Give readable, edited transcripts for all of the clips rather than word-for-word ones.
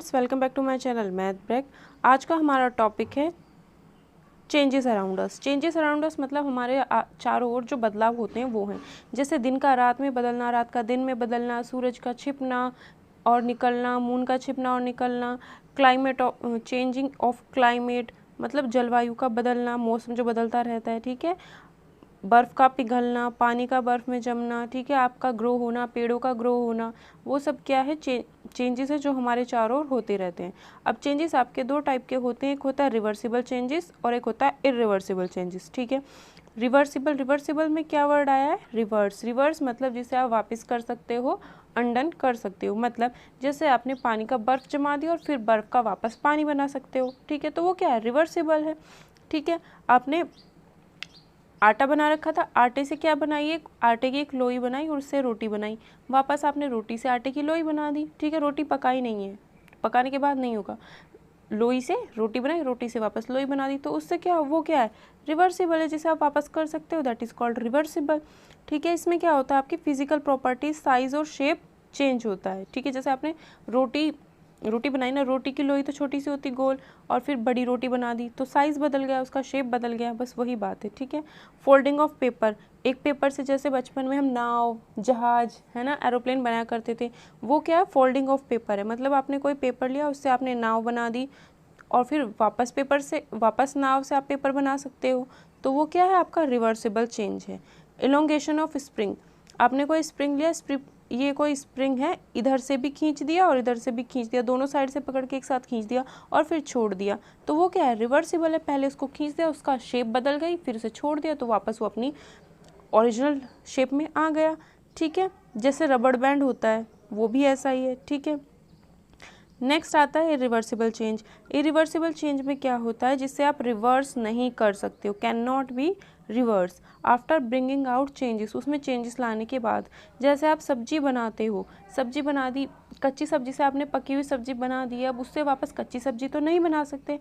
Friends, welcome back to my channel math break. आज का हमारा टॉपिक है changes around us. Changes around us मतलब हमारे चारों ओर जो बदलाव होते हैं वो हैं, जैसे दिन का रात में बदलना, रात का दिन में बदलना, सूरज का छिपना और निकलना, मून का छिपना और निकलना, क्लाइमेट चेंजिंग ऑफ क्लाइमेट मतलब जलवायु का बदलना, मौसम जो बदलता रहता है, ठीक है। बर्फ़ का पिघलना, पानी का बर्फ़ में जमना, ठीक है। आपका ग्रो होना, पेड़ों का ग्रो होना, वो सब क्या है, चेंजेस है जो हमारे चारों ओर होते रहते हैं। अब चेंजेस आपके दो टाइप के होते हैं, एक होता है रिवर्सिबल चेंजेस और एक होता है इरिवर्सिबल चेंजेस, ठीक है। रिवर्सिबल में क्या वर्ड आया है, रिवर्स मतलब जिसे आप वापस कर सकते हो, अनडन कर सकते हो। मतलब जैसे आपने पानी का बर्फ़ जमा दिया और फिर बर्फ़ का वापस पानी बना सकते हो, ठीक है। तो वो क्या है, रिवर्सिबल है, ठीक है। आपने आटा बना रखा था, आटे से क्या बनाई, एक आटे की एक लोई बनाई और उससे रोटी बनाई, वापस आपने रोटी से आटे की लोई बना दी, ठीक है। रोटी पकाई नहीं है, पकाने के बाद नहीं होगा, लोई से रोटी बनाई, रोटी से वापस लोई बना दी, तो उससे क्या, वो क्या है, रिवर्सिबल है, जिसे आप वापस कर सकते हो, दैट इज़ कॉल्ड रिवर्सिबल, ठीक है। इसमें क्या होता है, आपकी फिजिकल प्रॉपर्टीज, साइज और शेप चेंज होता है, ठीक है। जैसे आपने रोटी बनाई ना, रोटी की लोई तो छोटी सी होती गोल, और फिर बड़ी रोटी बना दी तो साइज़ बदल गया, उसका शेप बदल गया, बस वही बात है, ठीक है। फोल्डिंग ऑफ पेपर, एक पेपर से जैसे बचपन में हम नाव, जहाज, है ना, एरोप्लेन बनाया करते थे, वो क्या है, फोल्डिंग ऑफ पेपर है। मतलब आपने कोई पेपर लिया, उससे आपने नाव बना दी और फिर वापस नाव से आप पेपर बना सकते हो, तो वो क्या है, आपका रिवर्सिबल चेंज है। इलोंगेशन ऑफ स्प्रिंग, आपने कोई स्प्रिंग लिया, ये कोई स्प्रिंग है, इधर से भी खींच दिया और इधर से भी खींच दिया, दोनों साइड से पकड़ के एक साथ खींच दिया और फिर छोड़ दिया, तो वो क्या है, रिवर्सिबल है। पहले उसको खींच दिया, उसका शेप बदल गई, फिर उसे छोड़ दिया तो वापस वो अपनी ओरिजिनल शेप में आ गया, ठीक है। जैसे रबड़ बैंड होता है, वो भी ऐसा ही है, ठीक है। नेक्स्ट आता है इरिवर्सिबल चेंज। इरिवर्सिबल चेंज में क्या होता है, जिससे आप रिवर्स नहीं कर सकते हो, can not be reverse after bringing out changes, उसमें चेंजेस लाने के बाद। जैसे आप सब्जी बनाते हो, सब्जी बना दी, कच्ची सब्जी से आपने पकी हुई सब्जी बना दी, अब उससे वापस कच्ची सब्जी तो नहीं बना सकते,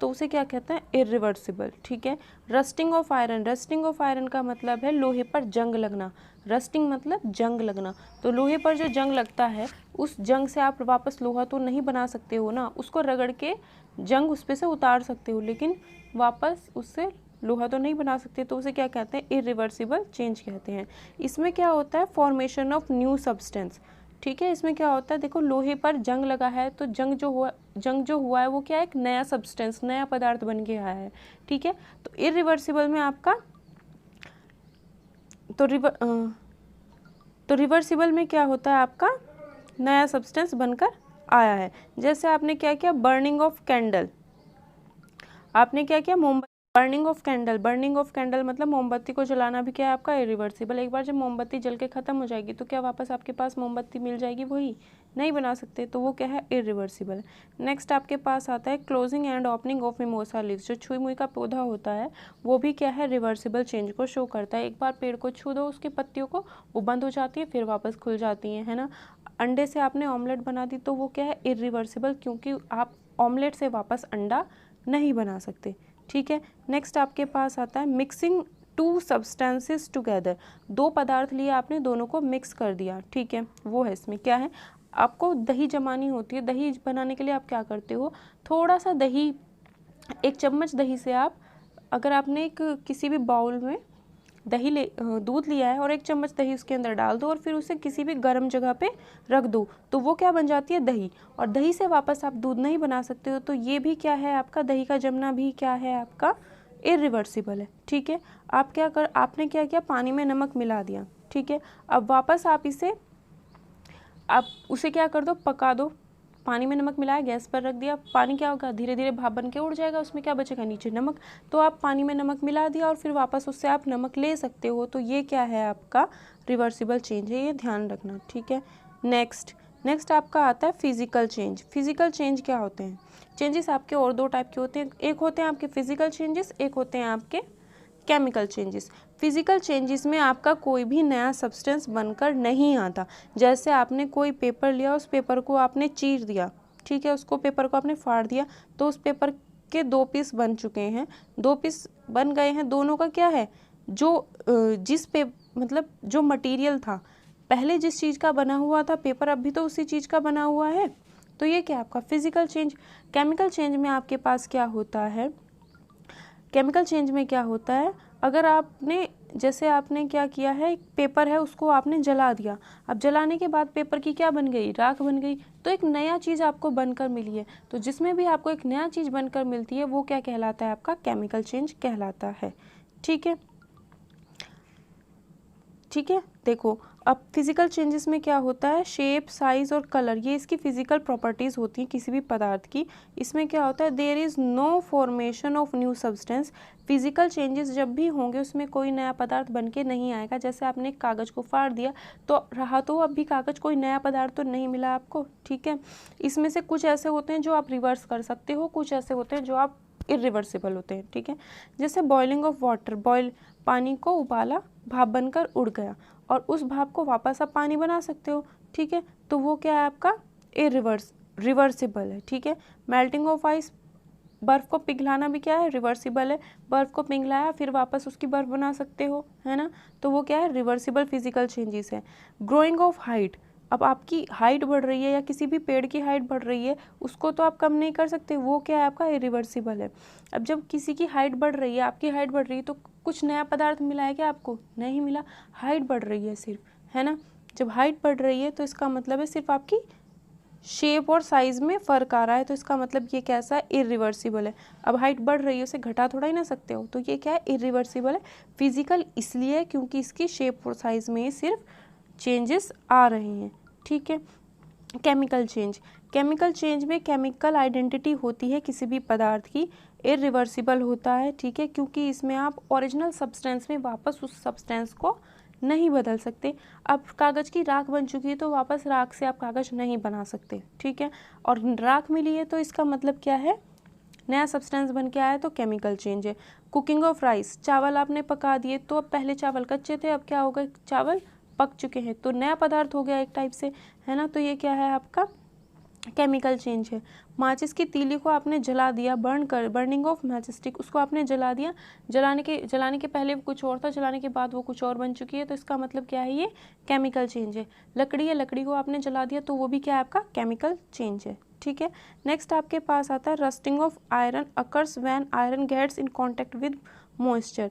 तो उसे क्या कहते हैं, इरिवर्सिबल, ठीक है। Rusting of iron, rusting of iron का मतलब है लोहे पर जंग लगना, रस्टिंग मतलब जंग लगना, तो लोहे पर जो जंग लगता है, उस जंग से आप वापस लोहा तो नहीं बना सकते हो ना, उसको रगड़ के जंग उस पे से उतार सकते हो, लेकिन वापस उससे लोहा तो नहीं बना सकते, तो उसे क्या कहते हैं, इरिवर्सिबल चेंज कहते हैं। इसमें क्या होता है, फॉर्मेशन ऑफ न्यू सब्सटेंस, ठीक है। इसमें क्या होता है, देखो लोहे पर जंग लगा है, तो जंग जो हुआ है वो क्या है, एक नया सब्सटेंस, नया पदार्थ बन के आया है, ठीक है। तो इरिवर्सिबल में आपका तो रिवर्सिबल में क्या होता है, आपका नया सब्सटेंस बनकर आया है। जैसे आपने क्या किया, बर्निंग ऑफ कैंडल, आपने क्या किया, बर्निंग ऑफ कैंडल मतलब मोमबत्ती को जलाना भी क्या है, आपका इरिवर्सिबल। एक बार जब मोमबत्ती जल के ख़त्म हो जाएगी तो क्या वापस आपके पास मोमबत्ती मिल जाएगी, वही नहीं बना सकते, तो वो क्या है, इरिवर्सिबल। नेक्स्ट आपके पास आता है closing and opening of mimosa leaves, जो छुई मुई का पौधा होता है वो भी क्या है, रिवर्सिबल चेंज को शो करता है। एक बार पेड़ को छू दो, उसकी पत्तियों को, वो बंद हो जाती है, फिर वापस खुल जाती हैं, है ना। अंडे से आपने ऑमलेट बना दी, तो वो क्या है, इरिवर्सिबल, क्योंकि आप ऑमलेट से वापस अंडा नहीं बना सकते, ठीक है। नेक्स्ट आपके पास आता है मिक्सिंग टू सब्सटेंसेस टुगेदर, दो पदार्थ लिए आपने, दोनों को मिक्स कर दिया, ठीक है। वो है, इसमें क्या है, आपको दही जमानी होती है, दही बनाने के लिए आप क्या करते हो, थोड़ा सा दही, एक चम्मच दही से आप, अगर आपने एक किसी भी बाउल में दूध लिया है और एक चम्मच दही उसके अंदर डाल दो और फिर उसे किसी भी गर्म जगह पे रख दो, तो वो क्या बन जाती है, दही। और दही से वापस आप दूध नहीं बना सकते हो, तो ये भी क्या है, आपका दही का जमना भी क्या है, आपका इरिवर्सिबल है, ठीक है। आपने क्या किया, पानी में नमक मिला दिया, ठीक है। अब वापस आप उसे क्या कर दो, पका दो, पानी में नमक मिलाया, गैस पर रख दिया, पानी क्या होगा, धीरे धीरे भाप बन के उड़ जाएगा, उसमें क्या बचेगा, नीचे नमक, तो आप पानी में नमक मिला दिया और फिर वापस उससे आप नमक ले सकते हो, तो ये क्या है, आपका रिवर्सिबल चेंज है, ये ध्यान रखना, ठीक है। नेक्स्ट आपका आता है फिजिकल चेंज। फिजिकल चेंज क्या होते हैं, चेंजेस आपके और दो टाइप के होते हैं, एक होते हैं आपके फिजिकल चेंजेस, एक होते हैं आपके केमिकल चेंजेस। फिजिकल चेंजेस में आपका कोई भी नया सब्सटेंस बनकर नहीं आता। जैसे आपने कोई पेपर लिया, उस पेपर को आपने चीर दिया, ठीक है, उसको पेपर को आपने फाड़ दिया, तो उस पेपर के दो पीस बन चुके हैं, दो पीस बन गए हैं, दोनों का क्या है, मतलब जो मटेरियल था, पहले जिस चीज़ का बना हुआ था पेपर, अभी तो उसी चीज़ का बना हुआ है, तो ये क्या आपका फिजिकल चेंज। केमिकल चेंज में आपके पास क्या होता है, केमिकल चेंज में क्या होता है, अगर आपने जैसे आपने क्या किया है, एक पेपर है उसको आपने जला दिया, अब जलाने के बाद पेपर की क्या बन गई, राख बन गई, तो एक नया चीज़ आपको बनकर मिली है। तो जिसमें भी आपको एक नया चीज़ बनकर मिलती है वो क्या कहलाता है, आपका केमिकल चेंज कहलाता है। ठीक है, ठीक है। देखो अब फिजिकल चेंजेस में क्या होता है, शेप, साइज और कलर, ये इसकी फिजिकल प्रॉपर्टीज होती हैं किसी भी पदार्थ की। इसमें क्या होता है, there is no formation of new substance. Physical changes जब भी होंगे उसमें कोई नया पदार्थ बन के नहीं आएगा। जैसे आपने कागज़ को फाड़ दिया तो रहा तो अब भी कागज़, कोई नया पदार्थ तो नहीं मिला आपको। ठीक है, इसमें से कुछ ऐसे होते हैं जो आप रिवर्स कर सकते हो, कुछ ऐसे होते हैं जो आप इरिवर्सिबल होते हैं। ठीक है, जैसे बॉइलिंग ऑफ वाटर, बॉयल, पानी को उबाला, भाप बनकर उड़ गया और उस भाप को वापस आप पानी बना सकते हो। ठीक है, तो वो क्या है आपका रिवर्सिबल है। ठीक है, मेल्टिंग ऑफ आइस, बर्फ़ को पिघलाना भी क्या है, रिवर्सिबल है। बर्फ़ को पिघलाया फिर वापस उसकी बर्फ़ बना सकते हो, है ना, तो वो क्या है, रिवर्सिबल फिजिकल चेंजेस है। ग्रोइंग ऑफ हाइट, अब आपकी हाइट बढ़ रही है या किसी भी पेड़ की हाइट बढ़ रही है, उसको तो आप कम नहीं कर सकते, वो क्या है आपका, इरिवर्सिबल है। अब जब किसी की हाइट बढ़ रही है, आपकी हाइट बढ़ रही है, तो कुछ नया पदार्थ मिला है क्या आपको, नहीं मिला, हाइट बढ़ रही है सिर्फ, है ना। जब हाइट बढ़ रही है तो इसका मतलब है सिर्फ आपकी शेप और साइज में फ़र्क आ रहा है, तो इसका मतलब ये कैसा है, इरिवर्सिबल है। अब हाइट बढ़ रही है, उसे घटा थोड़ा ही ना सकते हो, तो ये क्या है, इरिवर्सिबल है। फिजिकल इसलिए क्योंकि इसकी शेप और साइज में ही सिर्फ चेंजेस आ रहे हैं। ठीक है, केमिकल चेंज, केमिकल चेंज में केमिकल आइडेंटिटी होती है किसी भी पदार्थ की, इरिवर्सिबल होता है। ठीक है, क्योंकि इसमें आप ओरिजिनल सब्सटेंस में वापस उस सब्सटेंस को नहीं बदल सकते। अब कागज़ की राख बन चुकी है तो वापस राख से आप कागज़ नहीं बना सकते। ठीक है, और राख मिली है तो इसका मतलब क्या है, नया सब्सटेंस बन के आया है, तो केमिकल चेंज है। कुकिंग ऑफ राइस, चावल आपने पका दिए तो अब पहले चावल कच्चे थे, अब क्या हो गए, चावल पक चुके हैं, तो नया पदार्थ हो गया एक टाइप से, है ना, तो ये क्या है आपका केमिकल चेंज है। माचिस की तीली को आपने जला दिया, बर्निंग ऑफ मैचस्टिक, उसको आपने जला दिया, जलाने के पहले वो कुछ और था, जलाने के बाद वो कुछ और बन चुकी है, तो इसका मतलब क्या है, ये केमिकल चेंज है। लकड़ी है, लकड़ी को आपने जला दिया तो वो भी क्या है आपका केमिकल चेंज है। ठीक है, नेक्स्ट आपके पास आता है rusting of iron occurs when iron gets in contact with moisture.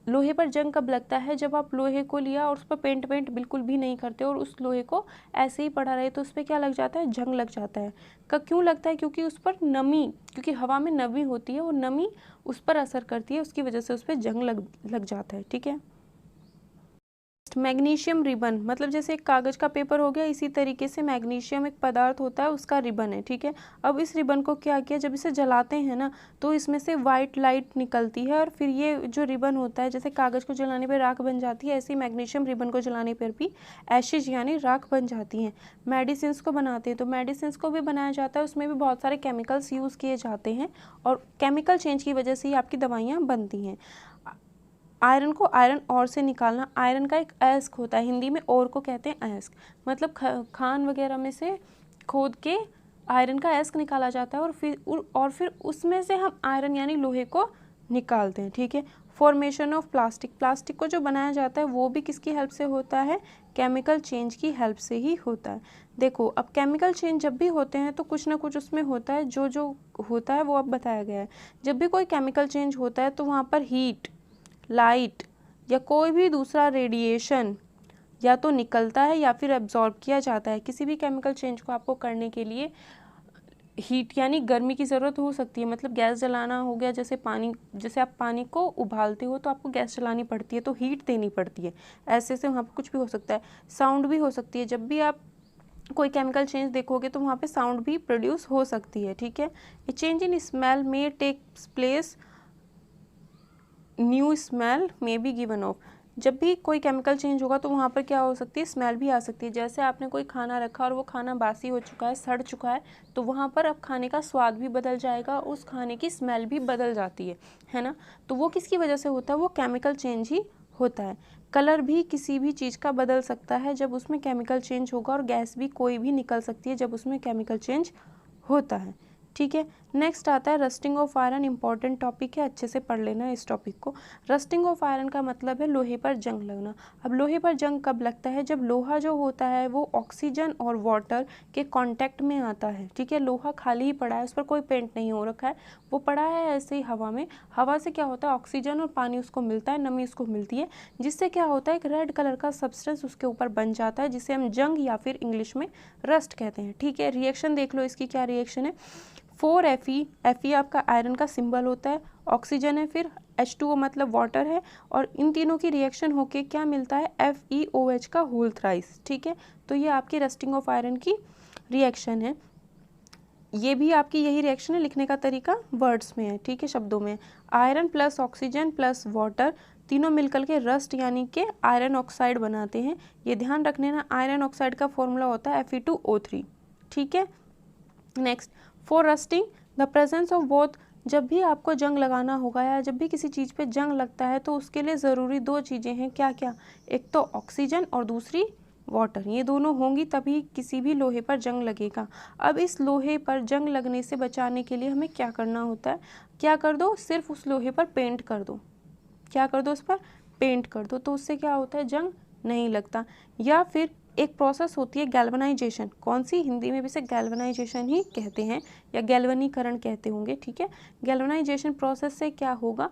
लोहे पर जंग कब लगता है, जब आप लोहे को लिया और उस पर पेंट बिल्कुल भी नहीं करते और उस लोहे को ऐसे ही पड़ा रहे तो उस पर क्या लग जाता है, जंग लग जाता है। क्यों लगता है, क्योंकि उस पर नमी, क्योंकि हवा में नमी होती है, वो नमी उस पर असर करती है, उसकी वजह से उस पर जंग लग जाता है। ठीक है, मैग्नीशियम रिबन, मतलब जैसे एक कागज़ का पेपर हो गया, इसी तरीके से मैग्नीशियम एक पदार्थ होता है, उसका रिबन है। ठीक है, अब इस रिबन को क्या किया, जब इसे जलाते हैं ना तो इसमें से वाइट लाइट निकलती है और फिर ये जो रिबन होता है, जैसे कागज़ को जलाने पर राख बन जाती है, ऐसे ही मैग्नीशियम रिबन को जलाने पर भी एशेज यानी राख बन जाती हैं। मेडिसिन को बनाते हैं तो मेडिसिन को भी बनाया जाता है, उसमें भी बहुत सारे केमिकल्स यूज़ किए जाते हैं और केमिकल चेंज की वजह से ही आपकी दवाइयाँ बनती हैं। आयरन को आयरन और से निकालना, आयरन का एक अयस्क होता है, हिंदी में और को कहते हैं अयस्क, मतलब खान वगैरह में से खोद के आयरन का अयस्क निकाला जाता है और फिर उसमें से हम आयरन यानी लोहे को निकालते हैं। ठीक है, फॉर्मेशन ऑफ प्लास्टिक, प्लास्टिक को जो बनाया जाता है वो भी किसकी हेल्प से होता है, केमिकल चेंज की हेल्प से ही होता है। देखो अब केमिकल चेंज जब भी होते हैं तो कुछ ना कुछ उसमें होता है, जो होता है वो अब बताया गया है। जब भी कोई केमिकल चेंज होता है तो वहाँ पर हीट, लाइट या कोई भी दूसरा रेडिएशन या तो निकलता है या फिर एब्जॉर्ब किया जाता है। किसी भी केमिकल चेंज को आपको करने के लिए हीट यानी गर्मी की ज़रूरत हो सकती है, मतलब गैस जलाना हो गया, जैसे आप पानी को उबालते हो तो आपको गैस जलानी पड़ती है तो हीट देनी पड़ती है, ऐसे से वहाँ पर कुछ भी हो सकता है। साउंड भी हो सकती है, जब भी आप कोई केमिकल चेंज देखोगे तो वहाँ पे साउंड भी प्रोड्यूस हो सकती है। ठीक है, a change in smell may take place, new smell may be given off, जब भी कोई केमिकल चेंज होगा तो वहाँ पर क्या हो सकती है, स्मेल भी आ सकती है। जैसे आपने कोई खाना रखा और वो खाना बासी हो चुका है, सड़ चुका है, तो वहाँ पर अब खाने का स्वाद भी बदल जाएगा, उस खाने की स्मेल भी बदल जाती है ना, तो वो किसकी वजह से होता है, वो केमिकल चेंज ही होता है। कलर भी किसी भी चीज़ का बदल सकता है जब उसमें केमिकल चेंज होगा और गैस भी कोई भी निकल सकती है जब उसमें केमिकल चेंज होता है। ठीक है। नेक्स्ट आता है rusting of iron. Important topic है, अच्छे से पढ़ लेना इस टॉपिक को। रस्टिंग ऑफ आयरन का मतलब है लोहे पर जंग लगना। अब लोहे पर जंग कब लगता है? जब लोहा जो होता है वो ऑक्सीजन और वाटर के कांटेक्ट में आता है। ठीक है, लोहा खाली ही पड़ा है, उस पर कोई पेंट नहीं हो रखा है, वो पड़ा है ऐसे ही हवा में। हवा से क्या होता है, ऑक्सीजन और पानी उसको मिलता है, नमी उसको मिलती है, जिससे क्या होता है एक रेड कलर का सब्सटेंस उसके ऊपर बन जाता है, जिसे हम जंग या फिर इंग्लिश में रस्ट कहते हैं। ठीक है, रिएक्शन देख लो इसकी क्या रिएक्शन है। 4Fe, Fe आपका आयरन का सिंबल होता है, ऑक्सीजन है, फिर H2O मतलब वाटर है, और इन तीनों की रिएक्शन होके क्या मिलता है, FeOH का होल थ्राइस। ठीक है, तो ये आपकी रस्टिंग ऑफ आयरन की रिएक्शन है। ये भी आपकी यही रिएक्शन है, लिखने का तरीका वर्ड्स में है। ठीक है, शब्दों में। Iron plus oxygen plus water तीनों मिलकर के रस्ट यानी कि आयरन ऑक्साइड बनाते हैं। ये ध्यान रखने ना, आयरन ऑक्साइड का फॉर्मूला होता है Fe2O3। ठीक है, next for rusting the presence of both. जब भी आपको जंग लगाना होगा या जब भी किसी चीज़ पे जंग लगता है तो उसके लिए ज़रूरी दो चीज़ें हैं। क्या क्या? एक तो ऑक्सीजन और दूसरी वाटर। ये दोनों होंगी तभी किसी भी लोहे पर जंग लगेगा। अब इस लोहे पर जंग लगने से बचाने के लिए हमें क्या करना होता है? क्या कर दो, सिर्फ उस लोहे पर पेंट कर दो। क्या कर दो, उस पर पेंट कर दो, तो उससे क्या होता है, जंग नहीं लगता। या फिर एक प्रोसेस होती है गैल्वनाइजेशन। कौन सी? हिंदी में भी इसे गैल्वनाइजेशन ही कहते हैं या गैल्वनीकरण कहते होंगे। ठीक है, गैल्वनाइजेशन प्रोसेस से क्या होगा,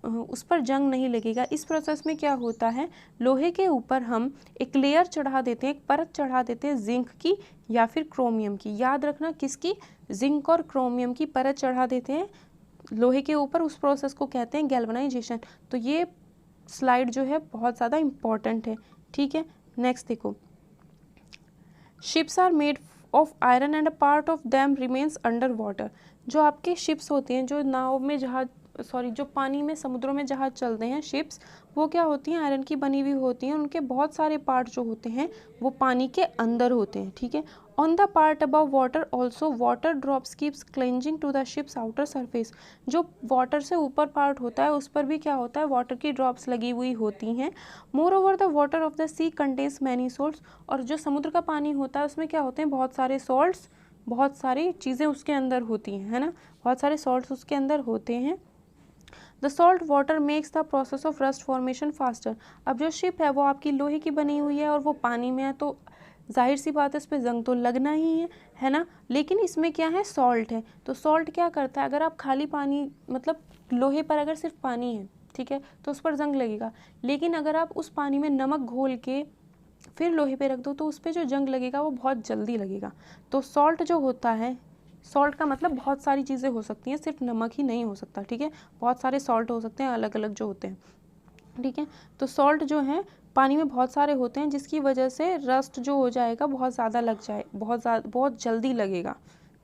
उस पर जंग नहीं लगेगा। इस प्रोसेस में क्या होता है, लोहे के ऊपर हम एक लेयर चढ़ा देते हैं, एक परत चढ़ा देते हैं जिंक की या फिर क्रोमियम की। याद रखना किसकी? जिंक और क्रोमियम की परत चढ़ा देते हैं लोहे के ऊपर। उस प्रोसेस को कहते हैं गैल्वनाइजेशन। तो ये स्लाइड जो है बहुत ज़्यादा इम्पॉर्टेंट है। ठीक है, नेक्स्ट देखो। Ships are made of iron and a part of them remains under water. जो आपके शिप्स होते हैं, जो नाव में जहाज, जो पानी में समुद्रों में जहाज चलते हैं, शिप्स, वो क्या होती हैं, आयरन की बनी हुई होती हैं। उनके बहुत सारे पार्ट जो होते हैं वो पानी के अंदर होते हैं। ठीक है, on the part above water also water drops keeps cleansing to the ships outer surface. जो वाटर से ऊपर पार्ट होता है उस पर भी क्या होता है, वाटर की ड्रॉप्स लगी हुई होती हैं। Moreover the water of the sea contains many salts. और जो समुद्र का पानी होता है उसमें क्या होते हैं, बहुत सारे सॉल्ट्स, बहुत सारी चीज़ें उसके अंदर होती हैं, है ना, बहुत सारे सॉल्ट्स उसके अंदर होते हैं। The salt water makes the process of rust formation faster. अब जो शिप है वो आपकी लोहे की बनी हुई है और वो पानी में है, तो जाहिर सी बात है इस पर जंग तो लगना ही है ना। लेकिन इसमें क्या है, सॉल्ट है। तो सॉल्ट क्या करता है, अगर आप खाली पानी, मतलब लोहे पर अगर सिर्फ पानी है, ठीक है, तो उस पर जंग लगेगा। लेकिन अगर आप उस पानी में नमक घोल के फिर लोहे पे रख दो तो उस पर जो जंग लगेगा वो बहुत जल्दी लगेगा। तो सॉल्ट जो होता है, सॉल्ट का मतलब बहुत सारी चीज़ें हो सकती हैं, सिर्फ नमक ही नहीं हो सकता। ठीक है, बहुत सारे सॉल्ट हो सकते हैं अलग अलग जो होते हैं। ठीक है, तो सॉल्ट जो है पानी में बहुत सारे होते हैं, जिसकी वजह से रस्ट जो हो जाएगा बहुत ज़्यादा लग जाए, बहुत जल्दी लगेगा।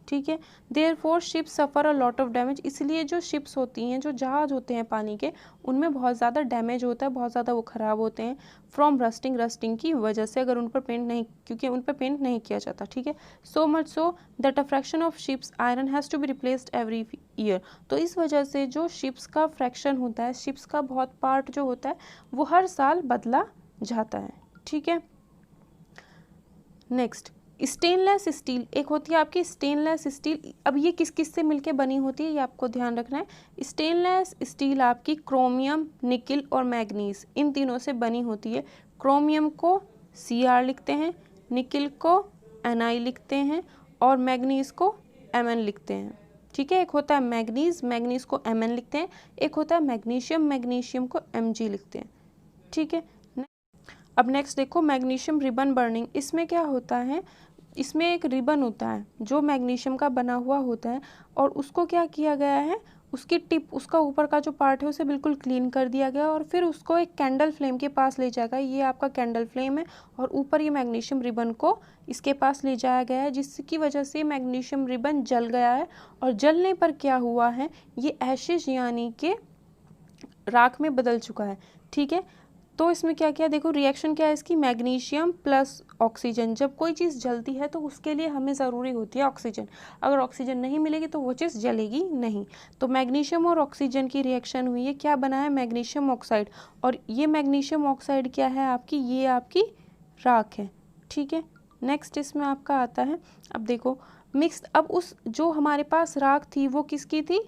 ठीक है, therefore ships suffer a lot of damage. इसलिए जो शिप्स होती हैं, जो जहाज होते हैं पानी के, उनमें बहुत ज़्यादा डैमेज होता है, बहुत ज़्यादा वो ख़राब होते हैं फ्रॉम रस्टिंग की वजह से, अगर उन पर पेंट नहीं, क्योंकि उन पर पेंट नहीं किया जाता। ठीक है, so much so that a fraction of ships iron has to be replaced every year. तो इस वजह से जो शिप्स का फ्रैक्शन होता है, शिप्स का बहुत पार्ट जो होता है वो हर साल बदला जाता है। ठीक है, नेक्स्ट स्टेनलेस स्टील। एक होती है आपकी स्टेनलेस स्टील। अब ये किस किस से मिलके बनी होती है ये आपको ध्यान रखना है। स्टेनलेस स्टील आपकी क्रोमियम, निकिल और मैग्नीज, इन तीनों से बनी होती है। क्रोमियम को Cr लिखते हैं, निकिल को Ni लिखते हैं और मैग्नीज को Mn लिखते हैं। ठीक है, एक होता है मैग्नीज को Mn लिखते हैं, एक होता है मैग्नीशियम को Mg लिखते हैं। ठीक है, अब नेक्स्ट देखो मैग्नीशियम रिबन बर्निंग। इसमें क्या होता है, इसमें एक रिबन होता है जो मैग्नीशियम का बना हुआ होता है, और उसको क्या किया गया है, उसकी टिप, उसका ऊपर का जो पार्ट है उसे बिल्कुल क्लीन कर दिया गया और फिर उसको एक कैंडल फ्लेम के पास ले जाएगा। ये आपका कैंडल फ्लेम है और ऊपर ये मैग्नीशियम रिबन को इसके पास ले जाया गया है, जिसकी वजह से मैग्नीशियम रिबन जल गया है। और जलने पर क्या हुआ है, ये एशेज यानी कि राख में बदल चुका है। ठीक है, तो इसमें क्या क्या देखो, रिएक्शन क्या है इसकी, मैग्नीशियम प्लस ऑक्सीजन। जब कोई चीज़ जलती है तो उसके लिए हमें ज़रूरी होती है ऑक्सीजन। अगर ऑक्सीजन नहीं मिलेगी तो वो चीज़ जलेगी नहीं। तो मैग्नीशियम और ऑक्सीजन की रिएक्शन हुई है, क्या बना है, मैग्नीशियम ऑक्साइड। और ये मैग्नीशियम ऑक्साइड क्या है आपकी, ये आपकी राख है। ठीक है, नेक्स्ट इसमें आपका आता है, अब देखो मिक्स। अब उस जो हमारे पास राख थी वो किसकी थी,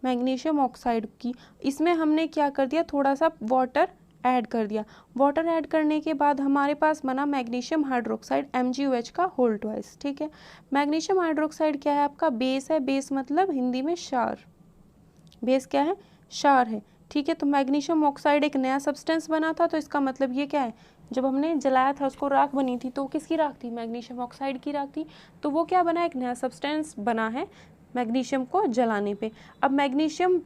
मैग्नीशियम ऑक्साइड की। इसमें हमने क्या कर दिया, थोड़ा सा वाटर ऐड कर दिया। वाटर ऐड करने के बाद हमारे पास बना मैग्नीशियम हाइड्रोक्साइड MgOH का होल ट्वाइस। ठीक है, मैग्नीशियम हाइड्रोक्साइड क्या है, आपका बेस है। बेस मतलब हिंदी में क्षार, बेस क्या है, क्षार है। ठीक है, तो मैग्नीशियम ऑक्साइड एक नया सब्सटेंस बना था, तो इसका मतलब ये क्या है, जब हमने जलाया था उसको राख बनी थी, तो किसकी राख थी, मैग्नीशियम ऑक्साइड की राख थी। तो वो क्या बना, एक नया सब्सटेंस बना है मैग्नीशियम को जलाने पे। अब मैग्नीशियम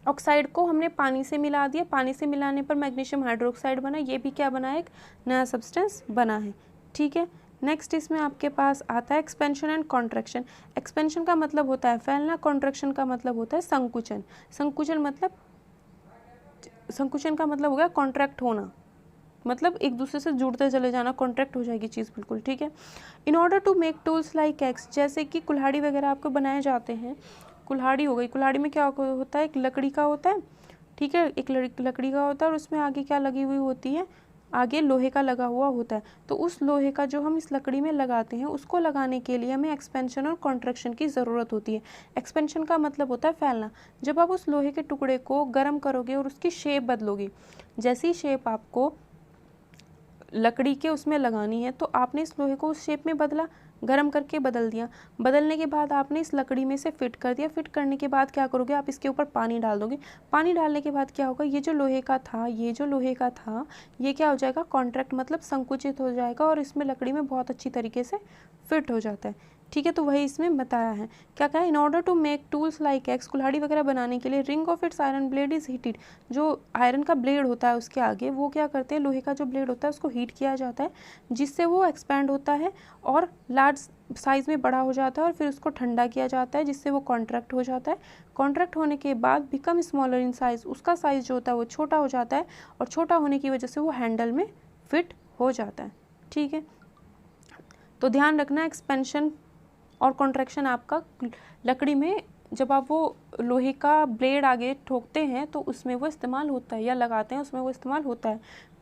ऑक्साइड को हमने पानी से मिला दिया, पानी से मिलाने पर मैग्नीशियम हाइड्रोक्साइड बना, ये भी क्या बना है, एक नया सब्सटेंस बना है। ठीक है, नेक्स्ट इसमें आपके पास आता है एक्सपेंशन एंड कॉन्ट्रैक्शन। एक्सपेंशन का मतलब होता है फैलना, कॉन्ट्रैक्शन का मतलब होता है संकुचन। संकुचन का मतलब हो गया कॉन्ट्रैक्ट होना, मतलब एक दूसरे से जुड़ते चले जाना, कॉन्ट्रैक्ट हो जाएगी चीज़ बिल्कुल। ठीक है, in order to make tools like axe, जैसे कि कुल्हाड़ी वगैरह आपको बनाए जाते हैं। कुल्हाड़ी हो गई, कुल्हाड़ी में क्या होता है, एक लकड़ी का होता है। ठीक है, एक लकड़ी का होता है और उसमें आगे क्या लगी हुई होती है, आगे लोहे का लगा हुआ होता है। तो उस लोहे का जो हम इस लकड़ी में लगाते हैं, उसको लगाने के लिए हमें एक्सपेंशन और कॉन्ट्रैक्शन की ज़रूरत होती है। एक्सपेंशन का मतलब होता है फैलना। जब आप उस लोहे के टुकड़े को गर्म करोगे और उसकी शेप बदलोगे, जैसी शेप आपको लकड़ी के उसमें लगानी है, तो आपने इस लोहे को उस शेप में बदला, गरम करके बदल दिया। बदलने के बाद आपने इस लकड़ी में से फिट कर दिया। फिट करने के बाद क्या करोगे, आप इसके ऊपर पानी डाल दोगे। पानी डालने के बाद क्या होगा, ये जो लोहे का था ये क्या हो जाएगा, कॉन्ट्रैक्ट मतलब संकुचित हो जाएगा और इसमें लकड़ी में बहुत अच्छी तरीके से फिट हो जाता है। ठीक है, तो वही इसमें बताया है। क्या कहा, in order to make tools like axe, कुल्हाड़ी वगैरह बनाने के लिए ring of its iron blade is heated. जो आयरन का ब्लेड होता है उसके आगे वो क्या करते हैं, लोहे का जो ब्लेड होता है उसको हीट किया जाता है, जिससे वो एक्सपैंड होता है और लार्ज साइज़ में बड़ा हो जाता है, और फिर उसको ठंडा किया जाता है जिससे वो कॉन्ट्रैक्ट हो जाता है। कॉन्ट्रैक्ट होने के बाद बिकम स्मॉलर इन साइज़, उसका साइज़ जो होता है वो छोटा हो जाता है, और छोटा होने की वजह से वो हैंडल में फिट हो जाता है। ठीक है, तो ध्यान रखना, एक्सपेंशन और कॉन्ट्रैक्शन आपका लकड़ी में जब आप वो लोहे का ब्लेड आगे ठोकते हैं तो उसमें वो इस्तेमाल होता है, या लगाते हैं उसमें वो इस्तेमाल होता है।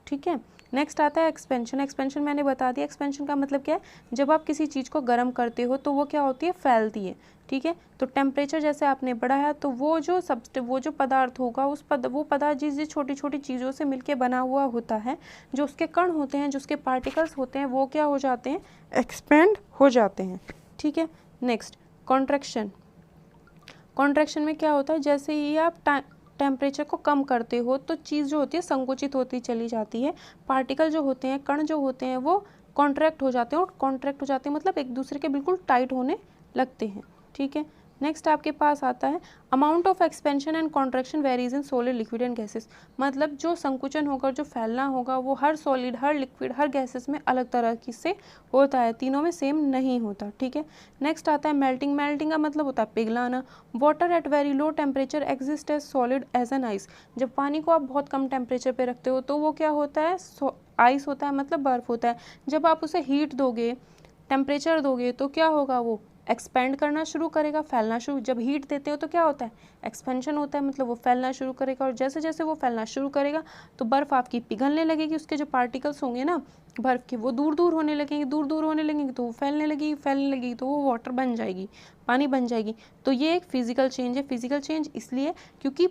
ठीक है, नेक्स्ट आता है एक्सपेंशन। एक्सपेंशन मैंने बता दिया, एक्सपेंशन का मतलब क्या है, जब आप किसी चीज़ को गर्म करते हो तो वो क्या होती है, फैलती है। ठीक है, तो टेम्परेचर जैसे आपने बढ़ाया तो वो जो पदार्थ होगा वो पदार्थ जिस छोटी छोटी चीज़ों से मिलके बना हुआ होता है, जो उसके कण होते हैं, जो उसके पार्टिकल्स होते हैं, वो क्या हो जाते हैं, एक्सपेंड हो जाते हैं। ठीक है, नेक्स्ट कॉन्ट्रैक्शन। कॉन्ट्रैक्शन में क्या होता है, जैसे ही आप टेम्परेचर को कम करते हो तो चीज़ जो होती है संकुचित होती चली जाती है। पार्टिकल जो होते हैं, कण जो होते हैं, वो कॉन्ट्रैक्ट हो जाते हैं, और कॉन्ट्रैक्ट हो जाते हैं मतलब एक दूसरे के बिल्कुल टाइट होने लगते हैं। ठीक है, नेक्स्ट आपके पास आता है amount of expansion and contraction varies in solid, liquid and gases. मतलब जो संकुचन होगा, जो फैलना होगा, वो हर सॉलिड, हर लिक्विड, हर गैसेस में अलग तरह की से होता है, तीनों में सेम नहीं होता। ठीक है, नेक्स्ट आता है मेल्टिंग। मेल्टिंग का मतलब होता है पिघलाना। Water at very low temperature exist as solid as an ice. जब पानी को आप बहुत कम टेम्परेचर पे रखते हो तो वो क्या होता है, आइस होता है, मतलब बर्फ़ होता है। जब आप उसे हीट दोगे, टेम्परेचर दोगे, तो क्या होगा, वो एक्सपेंड करना शुरू करेगा, फैलना शुरू। जब हीट देते हो तो क्या होता है, एक्सपेंशन होता है, मतलब वो फैलना शुरू करेगा, और जैसे जैसे वो फैलना शुरू करेगा तो बर्फ़ आपकी पिघलने लगेगी, उसके जो पार्टिकल्स होंगे ना बर्फ़ के, वो दूर दूर होने लगेंगे, दूर दूर होने लगेंगे, तो वो फैलने लगेगी तो वो वाटर बन जाएगी, पानी बन जाएगी। तो ये एक फिजिकल चेंज है। फिजिकल चेंज इसलिए क्योंकि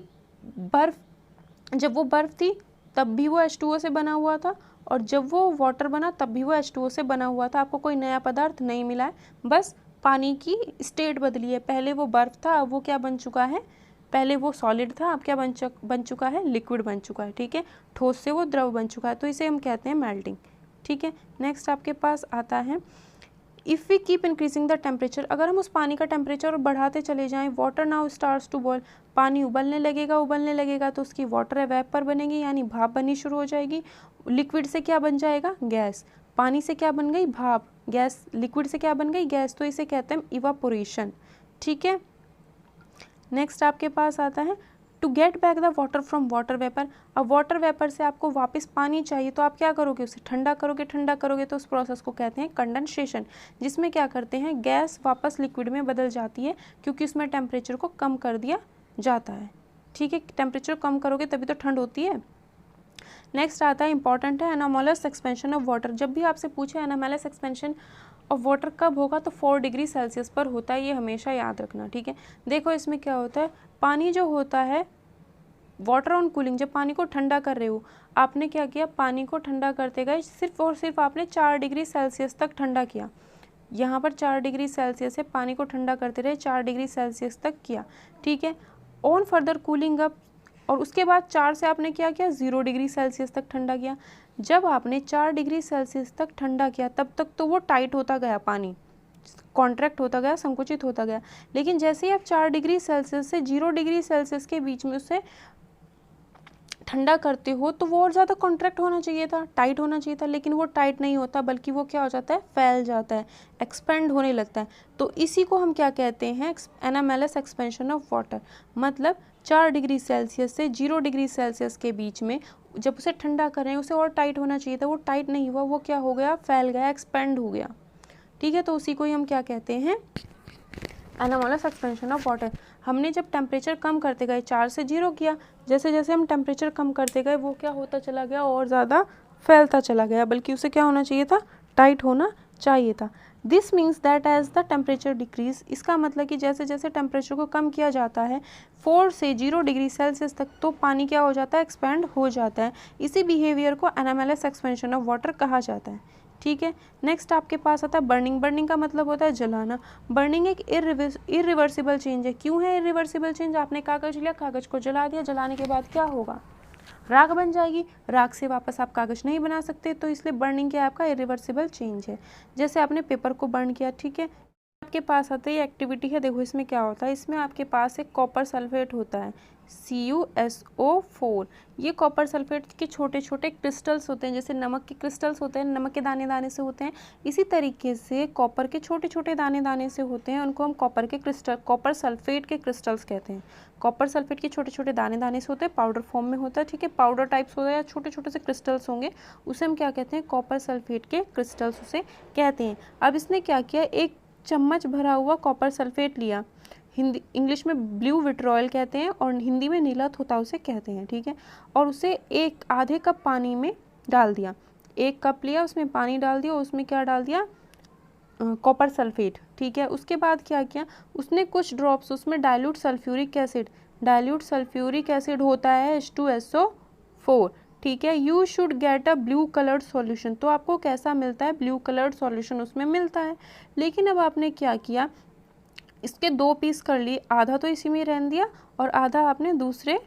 जब वो बर्फ़ थी तब भी वो H2O से बना हुआ था, और जब वो वाटर बना तब भी वो H2O से बना हुआ था। आपको कोई नया पदार्थ नहीं मिला है, बस पानी की स्टेट बदली है। पहले वो बर्फ़ था, अब वो क्या बन चुका है, पहले वो सॉलिड था, अब क्या बन चुका है, लिक्विड बन चुका है। ठीक है, ठोस से वो द्रव बन चुका है, तो इसे हम कहते हैं मेल्टिंग। ठीक है, नेक्स्ट आपके पास आता है if we keep increasing the temperature. अगर हम उस पानी का टेम्परेचर बढ़ाते चले जाएं, water now starts to boil, पानी उबलने लगेगा तो उसकी वाटर वेपर बनेगी, यानी भाप बननी शुरू हो जाएगी। लिक्विड से क्या बन जाएगा, गैस। पानी से क्या बन गई, भाप। गैस, लिक्विड से क्या बन गई, गैस। तो इसे कहते हैं इवापोरेशन। ठीक है, नेक्स्ट आपके पास आता है to get back the water from water vapour. अब वाटर वेपर से आपको वापस पानी चाहिए, तो आप क्या करोगे, उसे ठंडा करोगे तो उस प्रोसेस को कहते हैं कंडेंसेशन, जिसमें क्या करते हैं, गैस वापस लिक्विड में बदल जाती है, क्योंकि उसमें टेम्परेचर को कम कर दिया जाता है। ठीक है, टेम्परेचर कम करोगे तभी तो ठंड होती है। नेक्स्ट आता है इंपॉर्टेंट है एनामोलस एक्सपेंशन ऑफ वाटर। जब भी आपसे पूछे एनामोलस एक्सपेंशन और वाटर कब होगा तो 4 डिग्री सेल्सियस पर होता है, ये हमेशा याद रखना, ठीक है। देखो इसमें क्या होता है, पानी जो होता है वाटर ऑन कूलिंग, जब पानी को ठंडा कर रहे हो, आपने क्या किया, पानी को ठंडा करते गए, सिर्फ और सिर्फ आपने 4 डिग्री सेल्सियस तक ठंडा किया। यहाँ पर 4 डिग्री सेल्सियस है, पानी को ठंडा करते रहे, 4 डिग्री सेल्सियस तक किया, ठीक है। ऑन फर्दर कूलिंग अप, और उसके बाद 4 से आपने क्या किया, 0 डिग्री सेल्सियस तक ठंडा किया। जब आपने 4 डिग्री सेल्सियस तक ठंडा किया तब तक तो वो टाइट होता गया, पानी कॉन्ट्रैक्ट होता गया, संकुचित होता गया। लेकिन जैसे ही आप 4 डिग्री सेल्सियस से 0 डिग्री सेल्सियस के बीच में उसे ठंडा करते हो तो वो और ज़्यादा कॉन्ट्रैक्ट होना चाहिए था, टाइट होना चाहिए था, लेकिन वो टाइट नहीं होता, बल्कि वो क्या हो जाता है, फैल जाता है, एक्सपेंड होने लगता है। तो इसी को हम क्या कहते हैं, एनामेलस एक्सपेंशन ऑफ वाटर। मतलब 4 डिग्री सेल्सियस से 0 डिग्री सेल्सियस के बीच में जब उसे ठंडा कर रहे हैं, उसे और टाइट होना चाहिए था, वो टाइट नहीं हुआ, वो क्या हो गया, फैल गया, एक्सपेंड हो गया, ठीक है। तो उसी को ही हम क्या कहते हैं, एनामोलस एक्सपेंशन ऑफ वाटर। हमने जब टेम्परेचर कम करते गए, 4 से 0 किया, जैसे जैसे हम टेम्परेचर कम करते गए वो क्या होता चला गया, और ज़्यादा फैलता चला गया, बल्कि उसे क्या होना चाहिए था, टाइट होना चाहिए था। This means that as the temperature decrease, इसका मतलब कि जैसे जैसे टेम्परेचर को कम किया जाता है 4 से 0 डिग्री सेल्सियस तक, तो पानी क्या हो जाता है, एक्सपेंड हो जाता है। इसी बिहेवियर को एनामेलस एक्सपेंशन ऑफ वाटर कहा जाता है, ठीक है। नेक्स्ट आपके पास आता है बर्निंग। बर्निंग का मतलब होता है जलाना। बर्निंग एक इरिवर्सिबल चेंज है। क्यों है इरिवर्सिबल चेंज, आपने कागज लिया, कागज को जला दिया, जलाने के बाद क्या होगा, राख बन जाएगी, राख से वापस आप कागज नहीं बना सकते, तो इसलिए बर्निंग क्या आपका इरिवर्सिबल चेंज है। जैसे आपने पेपर को बर्न किया, ठीक है, आपके पास आते ही एक्टिविटी है। देखो इसमें क्या होता है, इसमें आपके पास एक कॉपर सल्फेट होता है, CuSO4। ये कॉपर सल्फेट के छोटे छोटे क्रिस्टल्स होते हैं, जैसे नमक के क्रिस्टल्स होते हैं, नमक के दाने दाने से होते हैं, इसी तरीके से कॉपर के छोटे छोटे दाने दाने से होते हैं, उनको हम कॉपर के क्रिस्टल, कॉपर सल्फेट के क्रिस्टल्स कहते हैं। कॉपर सल्फेट के छोटे छोटे दाने दाने से होते हैं, पाउडर फॉर्म में होता है, ठीक है, पाउडर टाइप्स होता है या छोटे छोटे से क्रिस्टल्स होंगे, उसे हम क्या कहते हैं, कॉपर सल्फेट के क्रिस्टल्स उसे कहते हैं। अब इसने क्या किया, एक चम्मच भरा हुआ कॉपर सल्फेट लिया, हिंदी इंग्लिश में ब्लू विट्रॉयल कहते हैं और हिंदी में नीला थोथा उसे कहते हैं, ठीक है, और उसे एक आधे कप पानी में डाल दिया। 1 कप लिया, उसमें पानी डाल दिया, उसमें क्या डाल दिया, कॉपर सल्फेट, ठीक है। उसके बाद क्या किया, उसने कुछ ड्रॉप्स उसमें dilute sulphuric acid, dilute sulphuric acid होता है H2SO4, ठीक है। You should get a blue coloured solution, तो आपको कैसा मिलता है, ब्लू कलर्ड सॉल्यूशन उसमें मिलता है। लेकिन अब आपने क्या किया, इसके 2 पीस कर लिए, आधा तो इसी में रहने दिया और आधा आपने दूसरे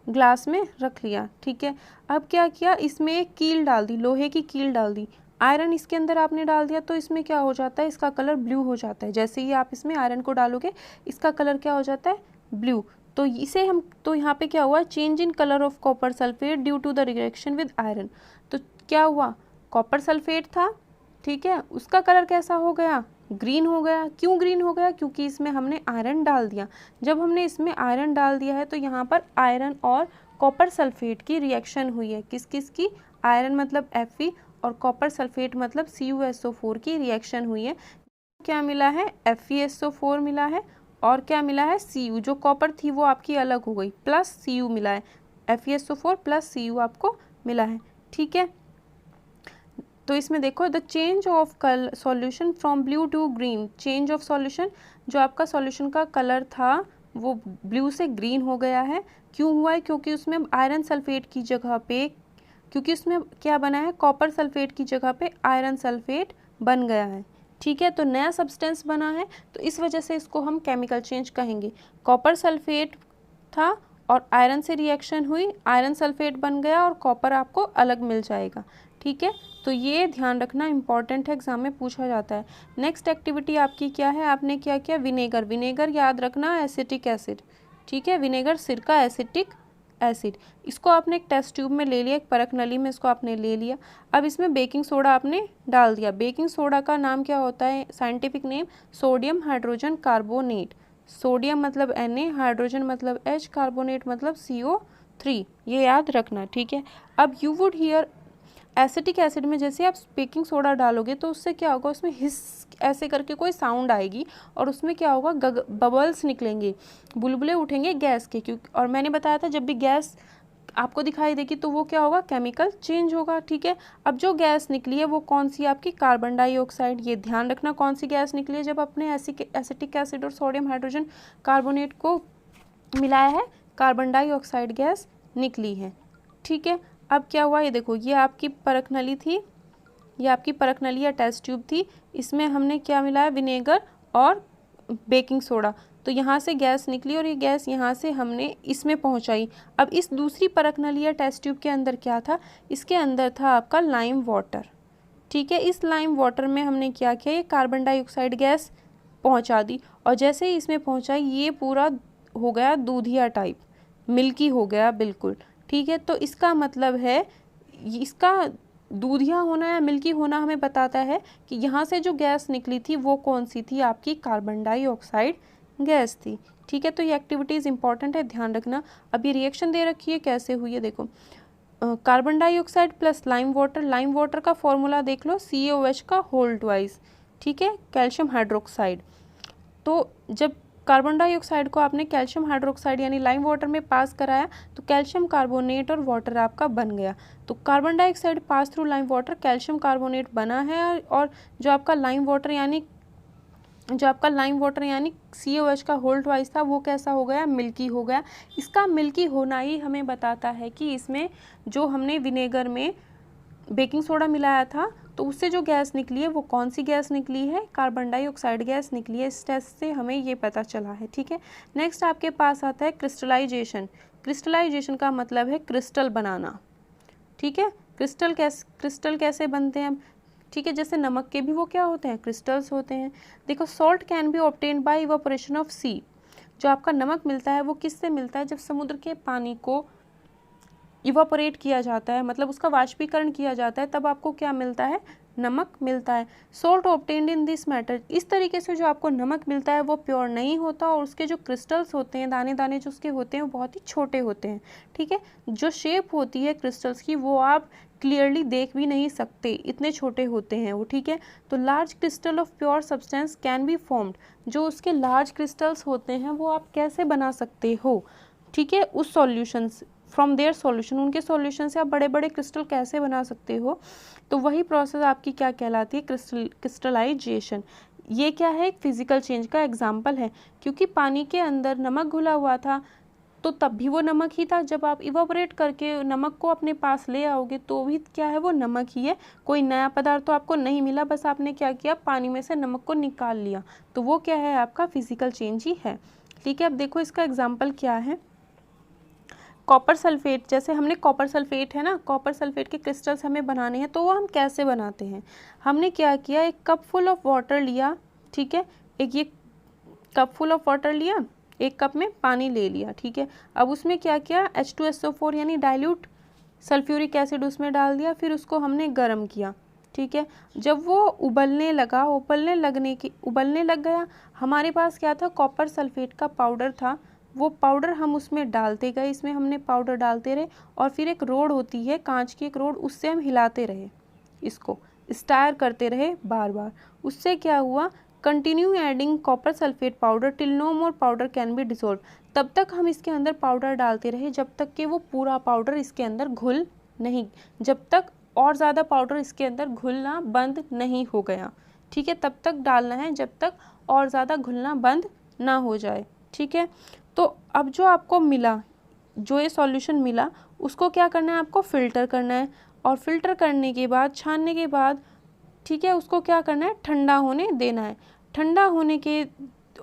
ग्लास में रख लिया, ठीक है। अब क्या किया, इसमें एक कील डाल दी, लोहे की कील डाल दी, आयरन इसके अंदर आपने डाल दिया, तो इसमें क्या हो जाता है, इसका कलर ब्लू हो जाता है। जैसे ही आप इसमें आयरन को डालोगे, इसका कलर क्या हो जाता है, ब्लू। तो इसे हम, तो यहाँ पे क्या हुआ, change in colour of copper sulphate due to the reaction with iron. तो क्या हुआ, कॉपर सल्फेट था, ठीक है, उसका कलर कैसा हो गया, ग्रीन हो गया। क्यों ग्रीन हो गया, क्योंकि इसमें हमने आयरन डाल दिया। जब हमने इसमें आयरन डाल दिया है तो यहाँ पर आयरन और कॉपर सल्फेट की रिएक्शन हुई है। किस किस की, आयरन मतलब Fe और कॉपर सल्फेट मतलब CuSO4 की रिएक्शन हुई है। क्या मिला है, FeSO4 मिला है, और क्या मिला है, Cu, जो कॉपर थी वो आपकी अलग हो गई, प्लस Cu मिला है, FeSO4 प्लस Cu आपको मिला है, ठीक है। तो इसमें देखो, the change of solution from blue to green, change of solution, जो आपका सॉल्यूशन का कलर था वो ब्लू से ग्रीन हो गया है। क्यों हुआ है, क्योंकि उसमें आयरन सल्फेट की जगह पे, क्योंकि उसमें क्या बना है, कॉपर सल्फेट की जगह पे आयरन सल्फेट बन गया है, ठीक है। तो नया सब्सटेंस बना है, तो इस वजह से इसको हम केमिकल चेंज कहेंगे। कॉपर सल्फेट था और आयरन से रिएक्शन हुई, आयरन सल्फेट बन गया और कॉपर आपको अलग मिल जाएगा, ठीक है। तो ये ध्यान रखना, इंपॉर्टेंट है, एग्जाम में पूछा जाता है। नेक्स्ट एक्टिविटी आपकी क्या है, आपने क्या किया, विनेगर। विनेगर याद रखना, एसिटिक एसिड, ठीक है, विनेगर सिरका, एसिटिक एसिड। इसको आपने एक टेस्ट ट्यूब में ले लिया, एक परख नली में इसको आपने ले लिया। अब इसमें बेकिंग सोडा आपने डाल दिया। बेकिंग सोडा का नाम क्या होता है, scientific name sodium hydrogen carbonate. Sodium मतलब Na, हाइड्रोजन मतलब H, कार्बोनेट मतलब CO3, ये याद रखना, ठीक है। अब you would hear, acetic acid में जैसे आप बेकिंग सोडा डालोगे तो उससे क्या होगा, उसमें हिस ऐसे करके कोई साउंड आएगी और उसमें क्या होगा, बबल्स निकलेंगे, बुलबुले उठेंगे गैस के। क्योंकि और मैंने बताया था जब भी गैस आपको दिखाई देगी तो वो क्या होगा, केमिकल चेंज होगा। ठीक है, अब जो गैस निकली है वो कौन सी आपकी, कार्बन डाइऑक्साइड। ये ध्यान रखना कौन सी गैस निकली है जब अपने एसिटिक एसिड और सोडियम हाइड्रोजन कार्बोनेट को मिलाया है, कार्बन डाइऑक्साइड गैस निकली है। ठीक है, अब क्या हुआ, ये देखो ये आपकी परख नली थी, ये आपकी परख नली या टेस्ट ट्यूब थी, इसमें हमने क्या मिलाया, विनेगर और बेकिंग सोडा। तो यहाँ से गैस निकली और ये गैस यहाँ से हमने इसमें पहुँचाई। अब इस दूसरी परख नली या टेस्ट ट्यूब के अंदर क्या था, इसके अंदर था आपका लाइम वाटर। ठीक है, इस लाइम वाटर में हमने क्या किया, ये कार्बन डाइऑक्साइड गैस पहुँचा दी और जैसे ही इसमें पहुँचाई ये पूरा हो गया दूधिया टाइप, मिल्की हो गया बिल्कुल। ठीक है, तो इसका मतलब है, इसका दूधिया होना या मिल्की होना हमें बताता है कि यहाँ से जो गैस निकली थी वो कौन सी थी, आपकी कार्बन डाइऑक्साइड गैस थी। ठीक है, तो ये एक्टिविटीज़ इंपॉर्टेंट है, ध्यान रखना। अब ये रिएक्शन दे रखी है, कैसे हुई है देखो, carbon dioxide plus lime water का फॉर्मूला देख लो, CaOH का होल ट्वाइस। ठीक है, कैल्शियम हाइड्रोक्साइड। तो जब कार्बन डाइऑक्साइड को आपने कैल्शियम हाइड्रोक्साइड यानी लाइम वाटर में पास कराया तो कैल्शियम कार्बोनेट और वाटर आपका बन गया। तो carbon dioxide pass through lime water, calcium carbonate बना है और जो आपका लाइम वाटर यानी CaOH का होल ट्वाइस था वो कैसा हो गया, मिल्की हो गया। इसका मिल्की होना ही हमें बताता है कि इसमें जो हमने विनेगर में बेकिंग सोडा मिलाया था तो उससे जो गैस निकली है वो कौन सी गैस निकली है, कार्बन डाइऑक्साइड गैस निकली है। इस टेस्ट से हमें ये पता चला है। ठीक है, नेक्स्ट आपके पास आता है क्रिस्टलाइजेशन। क्रिस्टलाइजेशन का मतलब है क्रिस्टल बनाना। ठीक है, क्रिस्टल कैसे बनते हैं। ठीक है, जैसे नमक के भी वो क्या होते हैं, क्रिस्टल्स होते हैं। देखो, salt can be obtained by evaporation of sea. जो आपका नमक मिलता है वो किससे मिलता है, जब समुद्र के पानी को इवापोरेट किया जाता है, मतलब उसका वाष्पीकरण किया जाता है, तब आपको क्या मिलता है, नमक मिलता है। Salt obtained in this matter, इस तरीके से जो आपको नमक मिलता है वो प्योर नहीं होता और उसके जो क्रिस्टल्स होते हैं, दाने दाने जो उसके होते हैं वो बहुत ही छोटे होते हैं। ठीक है, जो शेप होती है क्रिस्टल्स की वो आप क्लियरली देख भी नहीं सकते, इतने छोटे होते हैं वो। ठीक है, तो large crystal of pure substance can be formed, जो उसके लार्ज क्रिस्टल्स होते हैं वो आप कैसे बना सकते हो। ठीक है, उस सॉल्यूशन फ्रॉम देयर सॉल्यूशन, उनके सॉल्यूशन से आप बड़े बड़े क्रिस्टल कैसे बना सकते हो। तो वही प्रोसेस आपकी क्या कहलाती है, क्रिस्टलाइजेशन। ये क्या है, एक फिजिकल चेंज का एग्जाम्पल है, क्योंकि पानी के अंदर नमक घुला हुआ था तो तब भी वो नमक ही था। जब आप इवापोरेट करके नमक को अपने पास ले आओगे तो भी क्या है, वो नमक ही है, कोई नया पदार्थ तो आपको नहीं मिला, बस आपने क्या किया, पानी में से नमक को निकाल लिया। तो वो क्या है, आपका फिजिकल चेंज ही है। ठीक है, अब देखो इसका एग्जाम्पल क्या है, कॉपर सल्फेट। जैसे हमने कॉपर सल्फेट है ना, कॉपर सल्फेट के क्रिस्टल्स हमें बनाने हैं, तो वो हम कैसे बनाते हैं। हमने क्या किया, एक कप फुल ऑफ वाटर लिया। ठीक है, एक ये कप फुल ऑफ वाटर लिया, एक कप में पानी ले लिया। ठीक है, अब उसमें क्या किया, H2SO4 यानी डाइल्यूट सल्फ्यूरिक एसिड उसमें डाल दिया, फिर उसको हमने गर्म किया। ठीक है, जब वो उबलने लग गया, हमारे पास क्या था, कॉपर सल्फेट का पाउडर था। वो पाउडर हम उसमें डालते गए, इसमें हमने पाउडर डालते रहे और फिर एक रोड होती है, कांच की एक रोड, उससे हम हिलाते रहे, इसको स्टायर करते रहे बार बार। उससे क्या हुआ, continue adding copper sulphate powder till no more powder can be dissolve. तब तक हम इसके अंदर पाउडर डालते रहे जब तक कि वो पूरा पाउडर इसके अंदर घुल नहीं, जब तक और ज़्यादा पाउडर इसके अंदर घुलना बंद नहीं हो गया। ठीक है, तब तक डालना है जब तक और ज़्यादा घुलना बंद ना हो जाए। ठीक है, तो अब जो आपको मिला, जो ये सॉल्यूशन मिला, उसको क्या करना है, आपको फ़िल्टर करना है और फिल्टर करने के बाद, छानने के बाद, ठीक है, उसको क्या करना है, ठंडा होने देना है। ठंडा होने के,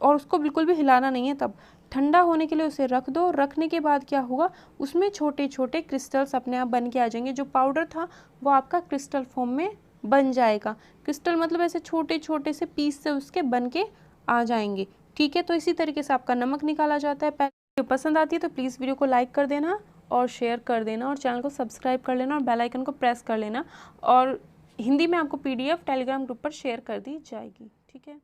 और उसको बिल्कुल भी हिलाना नहीं है, तब ठंडा होने के लिए उसे रख दो। रखने के बाद क्या होगा, उसमें छोटे छोटे क्रिस्टल्स अपने आप बन के आ जाएंगे। जो पाउडर था वो आपका क्रिस्टल फॉर्म में बन जाएगा। क्रिस्टल मतलब ऐसे छोटे छोटे से पीस से उसके बन के आ जाएंगे। ठीक है, तो इसी तरीके से आपका नमक निकाला जाता है। वीडियो पसंद आती है तो प्लीज़ वीडियो को लाइक कर देना और शेयर कर देना और चैनल को सब्सक्राइब कर लेना और बेल आइकन को प्रेस कर लेना। और हिंदी में आपको PDF टेलीग्राम ग्रुप पर शेयर कर दी जाएगी। ठीक है।